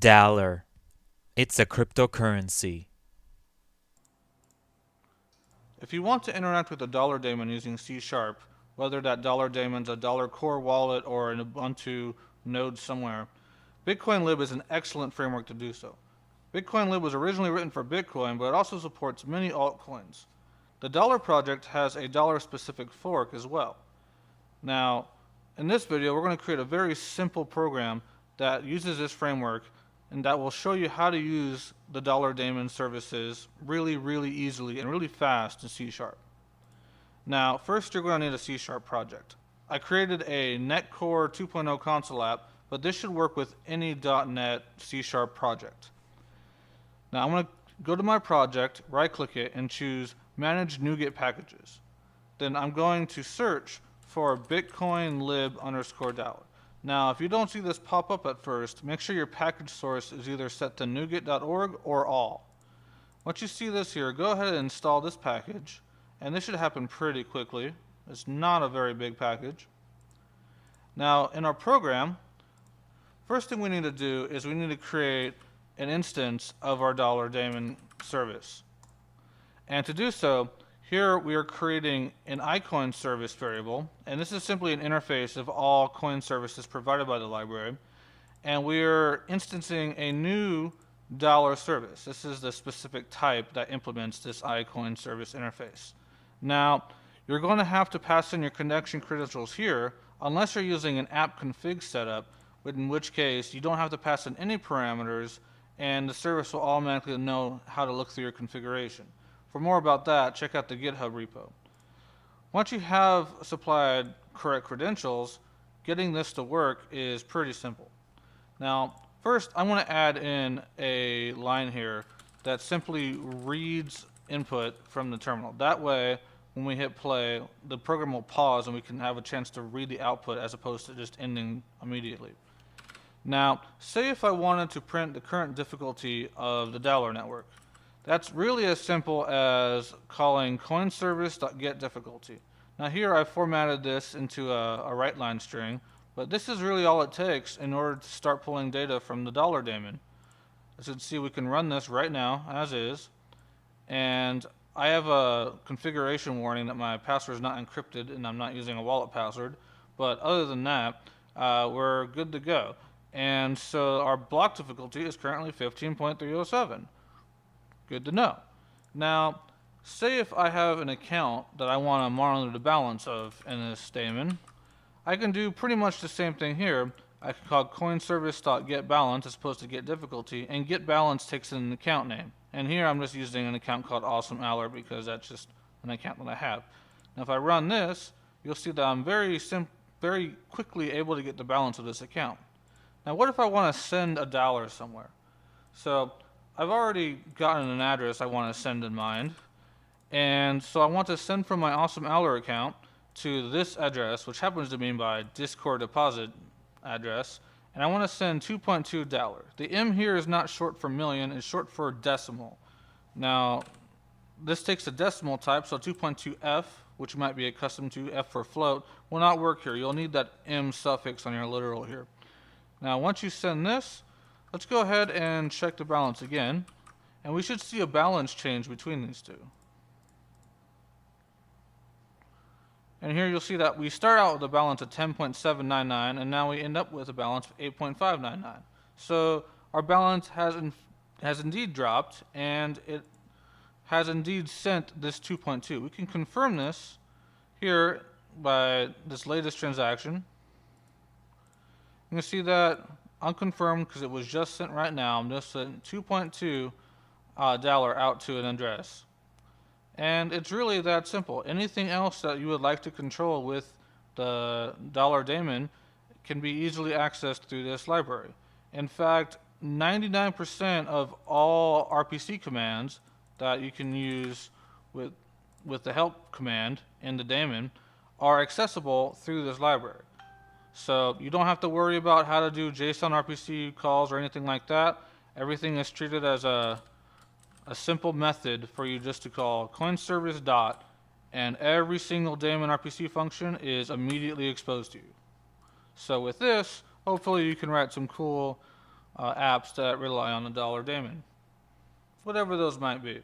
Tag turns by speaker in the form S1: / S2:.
S1: Dallar. It's a cryptocurrency.
S2: If you want to interact with a Dallar daemon using C#, whether that Dallar daemon's a Dallar core wallet or an Ubuntu node somewhere, BitcoinLib is an excellent framework to do so. BitcoinLib was originally written for Bitcoin, but it also supports many altcoins. The Dallar project has a Dallar-specific fork as well. Now, in this video, we're going to create a very simple program that uses this framework and that will show you how to use the Dallar daemon services really easily and really fast in C#. Now, first you're going to need a C# project. I created a NetCore 2.0 console app, but this should work with any .NET C# project. Now I'm going to go to my project, right-click it, and choose Manage NuGet Packages. Then I'm going to search for BitcoinLib_Dallar. Now, if you don't see this pop up at first, make sure your package source is either set to NuGet.org or all. Once you see this here, go ahead and install this package, and this should happen pretty quickly. It's not a very big package. Now, in our program, first thing we need to do is we need to create an instance of our Dallar daemon service. And to do so, here we are creating an iCoin service variable, and this is simply an interface of all coin services provided by the library. And we are instancing a new Dallar service. This is the specific type that implements this iCoin service interface. Now, you're going to have to pass in your connection credentials here, unless you're using an app config setup, in which case you don't have to pass in any parameters, and the service will automatically know how to look through your configuration. For more about that, check out the GitHub repo. Once you have supplied correct credentials, getting this to work is pretty simple. Now, first I want to add in a line here that simply reads input from the terminal. That way, when we hit play, the program will pause and we can have a chance to read the output as opposed to just ending immediately. Now, say if I wanted to print the current difficulty of the Dallar network. That's really as simple as calling coinservice.getDifficulty. Now here I've formatted this into a write line string, but this is really all it takes in order to start pulling data from the Dallar daemon. As you can see, we can run this right now as is, and I have a configuration warning that my password is not encrypted and I'm not using a wallet password, but other than that, we're good to go. And so our block difficulty is currently 15.307. Good to know. Now, say if I have an account that I want to monitor the balance of in this daemon, I can do pretty much the same thing here. I can call coinservice.getBalance as opposed to getDifficulty, and getBalance takes an account name. And here I'm just using an account called AwesomeAllar because that's just an account that I have. Now if I run this, you'll see that I'm very quickly able to get the balance of this account. Now what if I want to send a Dallar somewhere? So I've already gotten an address I want to send in mind, and so I want to send from my AwesomeAllar account to this address, which happens to be my Discord deposit address, and I want to send 2.2 Dallar. The M here is not short for million, it's short for decimal. Now, this takes a decimal type, so 2.2F, which might be accustomed to F for float, will not work here. You'll need that M suffix on your literal here. Now, once you send this, let's go ahead and check the balance again, and we should see a balance change between these two. And here you'll see that we start out with a balance of 10.799, and now we end up with a balance of 8.599. So our balance has indeed dropped, and it has indeed sent this 2.2. We can confirm this here by this latest transaction. You can see that unconfirmed because it was just sent right now. I'm just sending 2.2 Dallar out to an address. And it's really that simple. Anything else that you would like to control with the Dallar daemon can be easily accessed through this library. In fact, 99% of all RPC commands that you can use with the help command in the daemon are accessible through this library. So you don't have to worry about how to do JSON RPC calls or anything like that. Everything is treated as a simple method for you just to call coinservice dot, and every single daemon RPC function is immediately exposed to you. So with this, hopefully you can write some cool apps that rely on the dollar daemon, whatever those might be.